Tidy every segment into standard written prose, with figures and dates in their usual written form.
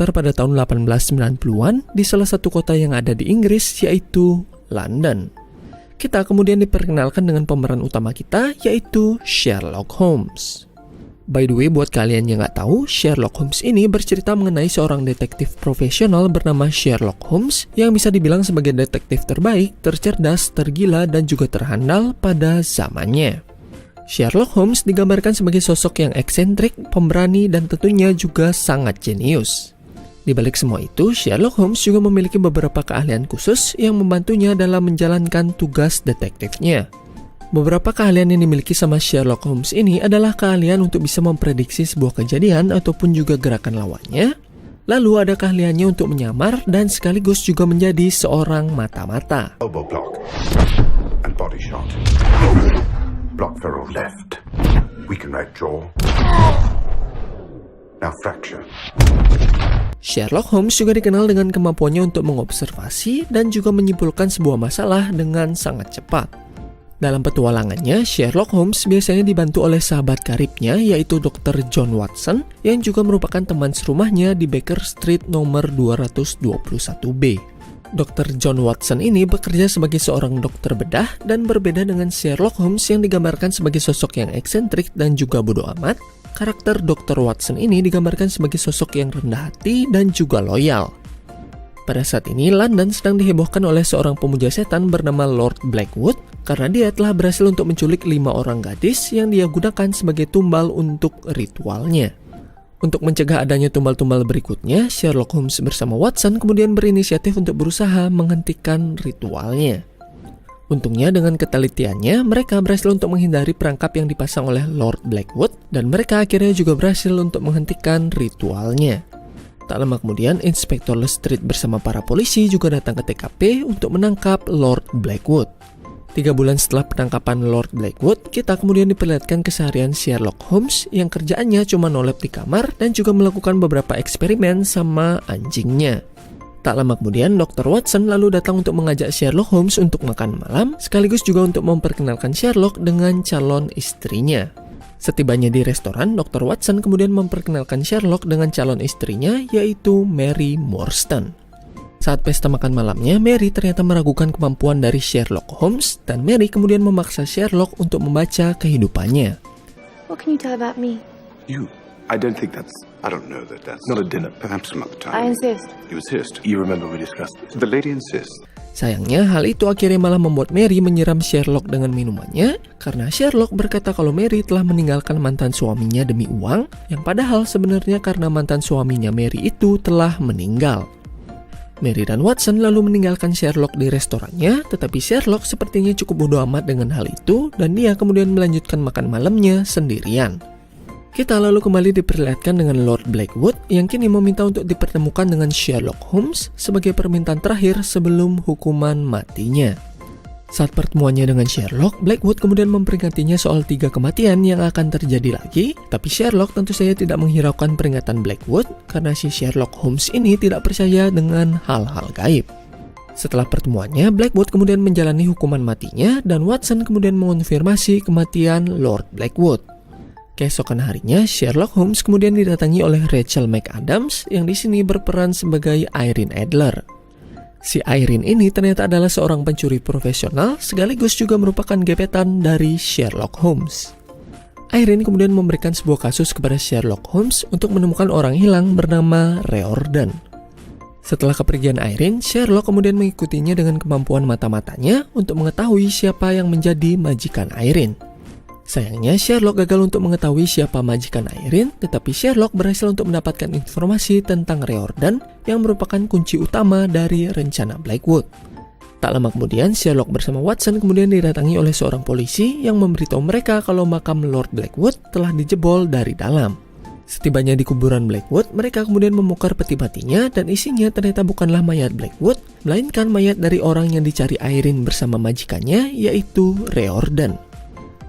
berlatar pada tahun 1890-an di salah satu kota yang ada di Inggris, yaitu London. Kita kemudian diperkenalkan dengan pemeran utama kita, yaitu Sherlock Holmes. By the way, buat kalian yang nggak tahu, Sherlock Holmes ini bercerita mengenai seorang detektif profesional bernama Sherlock Holmes yang bisa dibilang sebagai detektif terbaik, tercerdas, tergila, dan juga terhandal pada zamannya. Sherlock Holmes digambarkan sebagai sosok yang eksentrik, pemberani, dan tentunya juga sangat jenius. Di balik semua itu, Sherlock Holmes juga memiliki beberapa keahlian khusus yang membantunya dalam menjalankan tugas detektifnya. Beberapa keahlian yang dimiliki sama Sherlock Holmes ini adalah keahlian untuk bisa memprediksi sebuah kejadian ataupun juga gerakan lawannya. Lalu ada keahliannya untuk menyamar dan sekaligus juga menjadi seorang mata-mata. Elbow block and body shot. Block ferrule left. Weaken right jaw. Now fracture. Sherlock Holmes juga dikenal dengan kemampuannya untuk mengobservasi dan juga menyimpulkan sebuah masalah dengan sangat cepat. Dalam petualangannya, Sherlock Holmes biasanya dibantu oleh sahabat karibnya, yaitu Dr. John Watson, yang juga merupakan teman serumahnya di Baker Street nomor 221B. Dr. John Watson ini bekerja sebagai seorang dokter bedah dan berbeda dengan Sherlock Holmes yang digambarkan sebagai sosok yang eksentrik dan juga bodoh amat. Karakter Dr. Watson ini digambarkan sebagai sosok yang rendah hati dan juga loyal. Pada saat ini, London sedang dihebohkan oleh seorang pemuja setan bernama Lord Blackwood karena dia telah berhasil untuk menculik 5 orang gadis yang dia gunakan sebagai tumbal untuk ritualnya. Untuk mencegah adanya tumbal-tumbal berikutnya, Sherlock Holmes bersama Watson kemudian berinisiatif untuk berusaha menghentikan ritualnya. Untungnya dengan ketelitiannya, mereka berhasil untuk menghindari perangkap yang dipasang oleh Lord Blackwood dan mereka akhirnya juga berhasil untuk menghentikan ritualnya. Tak lama kemudian, Inspektur Lestrade bersama para polisi juga datang ke TKP untuk menangkap Lord Blackwood. 3 bulan setelah penangkapan Lord Blackwood, kita kemudian diperlihatkan keseharian Sherlock Holmes yang kerjaannya cuma nolep di kamar dan juga melakukan beberapa eksperimen sama anjingnya. Tak lama kemudian, Dr. Watson lalu datang untuk mengajak Sherlock Holmes untuk makan malam, sekaligus juga untuk memperkenalkan Sherlock dengan calon istrinya. Setibanya di restoran, Dr. Watson kemudian memperkenalkan Sherlock dengan calon istrinya, yaitu Mary Morstan. Saat pesta makan malamnya, Mary ternyata meragukan kemampuan dari Sherlock Holmes, dan Mary kemudian memaksa Sherlock untuk membaca kehidupannya. What can you tell about me? You. I don't think that's... I don't know that that's... Not a dinner. Perhaps some other time. I insist. You insist. You remember we discussed this. The lady insists. Sayangnya, hal itu akhirnya malah membuat Mary menyiram Sherlock dengan minumannya karena Sherlock berkata kalau Mary telah meninggalkan mantan suaminya demi uang, yang padahal sebenarnya karena mantan suaminya Mary itu telah meninggal. Mary dan Watson lalu meninggalkan Sherlock di restorannya, tetapi Sherlock sepertinya cukup bodoh amat dengan hal itu dan dia kemudian melanjutkan makan malamnya sendirian. Kita lalu kembali diperlihatkan dengan Lord Blackwood yang kini meminta untuk dipertemukan dengan Sherlock Holmes sebagai permintaan terakhir sebelum hukuman matinya. Saat pertemuannya dengan Sherlock, Blackwood kemudian memperingatinya soal 3 kematian yang akan terjadi lagi, tapi Sherlock tentu saja tidak menghiraukan peringatan Blackwood karena si Sherlock Holmes ini tidak percaya dengan hal-hal gaib. Setelah pertemuannya, Blackwood kemudian menjalani hukuman matinya dan Watson kemudian mengonfirmasi kematian Lord Blackwood. Keesokan harinya, Sherlock Holmes kemudian didatangi oleh Rachel McAdams yang di sini berperan sebagai Irene Adler. Si Irene ini ternyata adalah seorang pencuri profesional sekaligus juga merupakan gebetan dari Sherlock Holmes. Irene kemudian memberikan sebuah kasus kepada Sherlock Holmes untuk menemukan orang hilang bernama Riordan. Setelah kepergian Irene, Sherlock kemudian mengikutinya dengan kemampuan mata-matanya untuk mengetahui siapa yang menjadi majikan Irene. Sayangnya, Sherlock gagal untuk mengetahui siapa majikan Irene, tetapi Sherlock berhasil untuk mendapatkan informasi tentang Riordan yang merupakan kunci utama dari rencana Blackwood. Tak lama kemudian, Sherlock bersama Watson kemudian didatangi oleh seorang polisi yang memberitahu mereka kalau makam Lord Blackwood telah dijebol dari dalam. Setibanya di kuburan Blackwood, mereka kemudian membongkar peti matinya dan isinya ternyata bukanlah mayat Blackwood, melainkan mayat dari orang yang dicari Irene bersama majikannya, yaitu Riordan.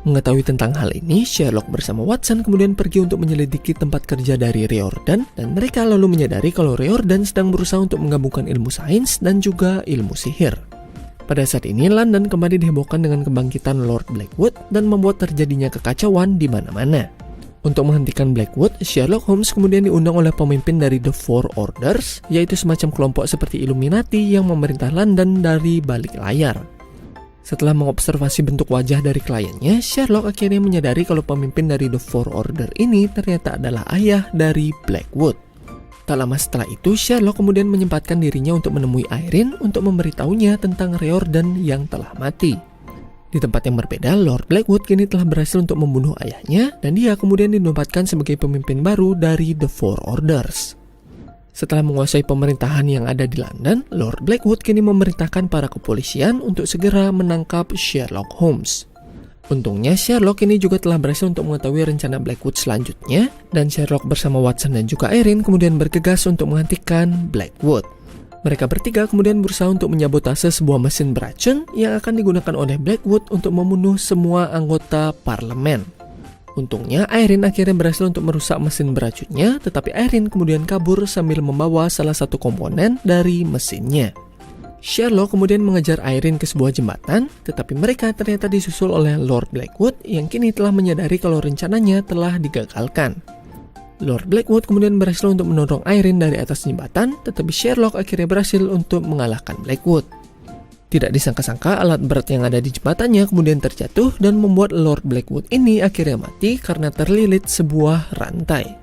Mengetahui tentang hal ini, Sherlock bersama Watson kemudian pergi untuk menyelidiki tempat kerja dari Riordan dan mereka lalu menyadari kalau Riordan sedang berusaha untuk menggabungkan ilmu sains dan juga ilmu sihir. Pada saat ini, London kembali dihebohkan dengan kebangkitan Lord Blackwood dan membuat terjadinya kekacauan di mana-mana. Untuk menghentikan Blackwood, Sherlock Holmes kemudian diundang oleh pemimpin dari The Four Orders, yaitu semacam kelompok seperti Illuminati yang memerintah London dari balik layar. Setelah mengobservasi bentuk wajah dari kliennya, Sherlock akhirnya menyadari kalau pemimpin dari The Four Order ini ternyata adalah ayah dari Blackwood. Tak lama setelah itu, Sherlock kemudian menyempatkan dirinya untuk menemui Irene untuk memberitahunya tentang Riordan yang telah mati. Di tempat yang berbeda, Lord Blackwood kini telah berhasil untuk membunuh ayahnya dan dia kemudian dinobatkan sebagai pemimpin baru dari The Four Orders. Setelah menguasai pemerintahan yang ada di London, Lord Blackwood kini memerintahkan para kepolisian untuk segera menangkap Sherlock Holmes. Untungnya Sherlock ini juga telah berhasil untuk mengetahui rencana Blackwood selanjutnya dan Sherlock bersama Watson dan juga Irene kemudian bergegas untuk menghentikan Blackwood. Mereka bertiga kemudian berusaha untuk menyabotase sebuah mesin beracun yang akan digunakan oleh Blackwood untuk membunuh semua anggota parlemen. Untungnya Irene akhirnya berhasil untuk merusak mesin beracunnya, tetapi Irene kemudian kabur sambil membawa salah satu komponen dari mesinnya. Sherlock kemudian mengejar Irene ke sebuah jembatan, tetapi mereka ternyata disusul oleh Lord Blackwood yang kini telah menyadari kalau rencananya telah digagalkan. Lord Blackwood kemudian berhasil untuk mendorong Irene dari atas jembatan, tetapi Sherlock akhirnya berhasil untuk mengalahkan Blackwood. Tidak disangka-sangka alat berat yang ada di jembatannya kemudian terjatuh dan membuat Lord Blackwood ini akhirnya mati karena terlilit sebuah rantai.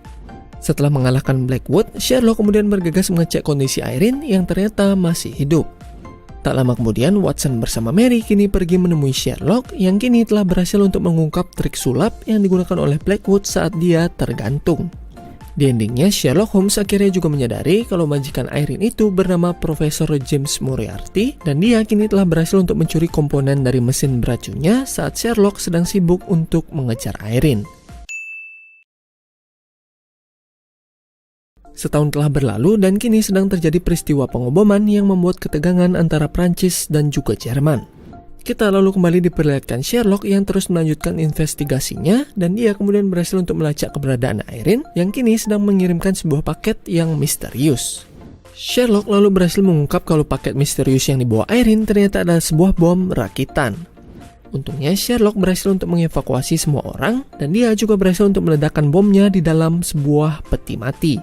Setelah mengalahkan Blackwood, Sherlock kemudian bergegas mengecek kondisi Irene yang ternyata masih hidup. Tak lama kemudian, Watson bersama Mary kini pergi menemui Sherlock yang kini telah berhasil untuk mengungkap trik sulap yang digunakan oleh Blackwood saat dia tergantung. Di endingnya, Sherlock Holmes akhirnya juga menyadari kalau majikan Irene itu bernama Profesor James Moriarty dan dia kini telah berhasil untuk mencuri komponen dari mesin beracunnya saat Sherlock sedang sibuk untuk mengejar Irene. Setahun telah berlalu dan kini sedang terjadi peristiwa pengoboman yang membuat ketegangan antara Prancis dan juga Jerman. Kita lalu kembali diperlihatkan Sherlock yang terus melanjutkan investigasinya dan dia kemudian berhasil untuk melacak keberadaan Irene yang kini sedang mengirimkan sebuah paket yang misterius. Sherlock lalu berhasil mengungkap kalau paket misterius yang dibawa Irene ternyata adalah sebuah bom rakitan. Untungnya Sherlock berhasil untuk mengevakuasi semua orang dan dia juga berhasil untuk meledakkan bomnya di dalam sebuah peti mati.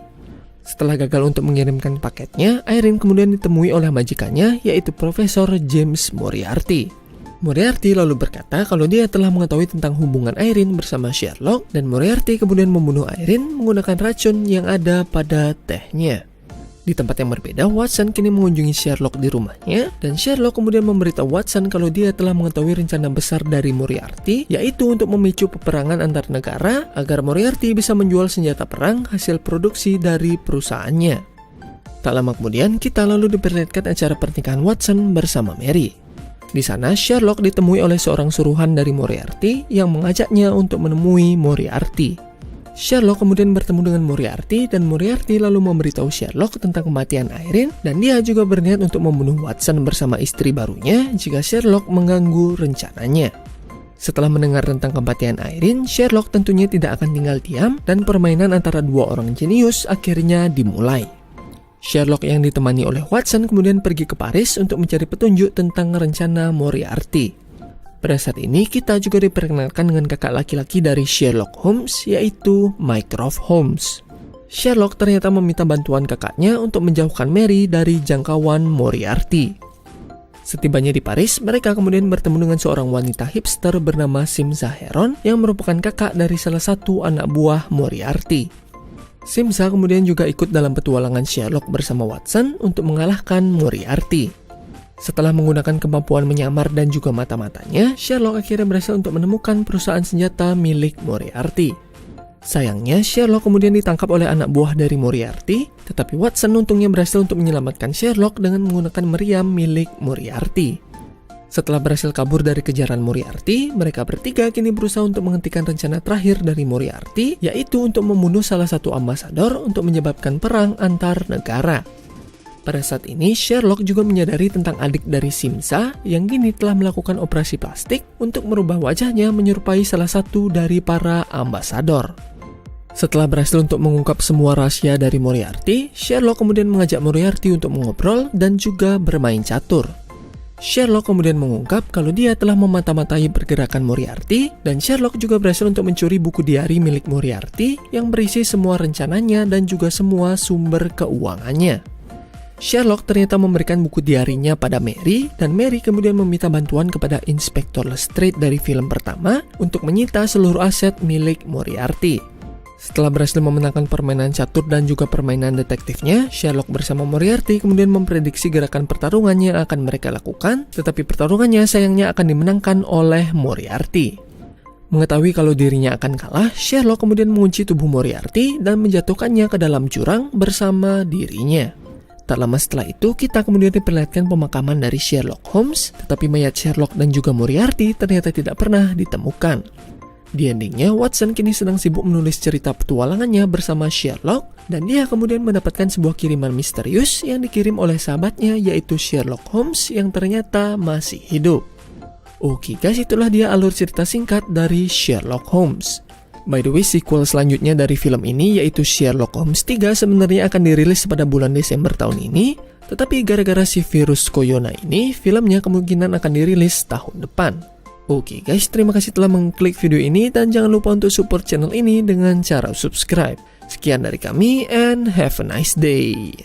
Setelah gagal untuk mengirimkan paketnya, Irene kemudian ditemui oleh majikannya yaitu Profesor James Moriarty. Moriarty lalu berkata kalau dia telah mengetahui tentang hubungan Irene bersama Sherlock dan Moriarty kemudian membunuh Irene menggunakan racun yang ada pada tehnya. Di tempat yang berbeda, Watson kini mengunjungi Sherlock di rumahnya dan Sherlock kemudian memberitahu Watson kalau dia telah mengetahui rencana besar dari Moriarty yaitu untuk memicu peperangan antar negara agar Moriarty bisa menjual senjata perang hasil produksi dari perusahaannya. Tak lama kemudian, kita lalu diperlihatkan acara pernikahan Watson bersama Mary. Di sana, Sherlock ditemui oleh seorang suruhan dari Moriarty yang mengajaknya untuk menemui Moriarty. Sherlock kemudian bertemu dengan Moriarty dan Moriarty lalu memberitahu Sherlock tentang kematian Irene dan dia juga berniat untuk membunuh Watson bersama istri barunya jika Sherlock mengganggu rencananya. Setelah mendengar tentang kematian Irene, Sherlock tentunya tidak akan tinggal diam dan permainan antara dua orang jenius akhirnya dimulai. Sherlock yang ditemani oleh Watson kemudian pergi ke Paris untuk mencari petunjuk tentang rencana Moriarty. Pada saat ini kita juga diperkenalkan dengan kakak laki-laki dari Sherlock Holmes yaitu Mycroft Holmes. Sherlock ternyata meminta bantuan kakaknya untuk menjauhkan Mary dari jangkauan Moriarty. Setibanya di Paris, mereka kemudian bertemu dengan seorang wanita hipster bernama Simsa Heron yang merupakan kakak dari salah satu anak buah Moriarty. Simsa kemudian juga ikut dalam petualangan Sherlock bersama Watson untuk mengalahkan Moriarty. Setelah menggunakan kemampuan menyamar dan juga mata-matanya, Sherlock akhirnya berhasil untuk menemukan perusahaan senjata milik Moriarty. Sayangnya, Sherlock kemudian ditangkap oleh anak buah dari Moriarty, tetapi Watson untungnya berhasil untuk menyelamatkan Sherlock dengan menggunakan meriam milik Moriarty. Setelah berhasil kabur dari kejaran Moriarty, mereka bertiga kini berusaha untuk menghentikan rencana terakhir dari Moriarty, yaitu untuk membunuh salah satu ambasador untuk menyebabkan perang antar negara. Pada saat ini, Sherlock juga menyadari tentang adik dari Simsa yang kini telah melakukan operasi plastik untuk merubah wajahnya menyerupai salah satu dari para ambasador. Setelah berhasil untuk mengungkap semua rahasia dari Moriarty, Sherlock kemudian mengajak Moriarty untuk mengobrol dan juga bermain catur. Sherlock kemudian mengungkap kalau dia telah memata-matai pergerakan Moriarty, dan Sherlock juga berhasil untuk mencuri buku diari milik Moriarty yang berisi semua rencananya dan juga semua sumber keuangannya. Sherlock ternyata memberikan buku diarinya pada Mary, dan Mary kemudian meminta bantuan kepada Inspektur Lestrade dari film pertama untuk menyita seluruh aset milik Moriarty. Setelah berhasil memenangkan permainan catur dan juga permainan detektifnya, Sherlock bersama Moriarty kemudian memprediksi gerakan pertarungan yang akan mereka lakukan, tetapi pertarungannya sayangnya akan dimenangkan oleh Moriarty. Mengetahui kalau dirinya akan kalah, Sherlock kemudian mengunci tubuh Moriarty dan menjatuhkannya ke dalam jurang bersama dirinya. Tak lama setelah itu, kita kemudian diperlihatkan pemakaman dari Sherlock Holmes, tetapi mayat Sherlock dan juga Moriarty ternyata tidak pernah ditemukan. Di endingnya, Watson kini sedang sibuk menulis cerita petualangannya bersama Sherlock, dan dia kemudian mendapatkan sebuah kiriman misterius yang dikirim oleh sahabatnya, yaitu Sherlock Holmes yang ternyata masih hidup. Oke guys, itulah dia alur cerita singkat dari Sherlock Holmes. By the way, sequel selanjutnya dari film ini yaitu Sherlock Holmes 3 sebenarnya akan dirilis pada bulan Desember tahun ini, tetapi gara-gara si virus Corona ini, filmnya kemungkinan akan dirilis tahun depan. Oke guys, terima kasih telah mengklik video ini dan jangan lupa untuk support channel ini dengan cara subscribe. Sekian dari kami and have a nice day.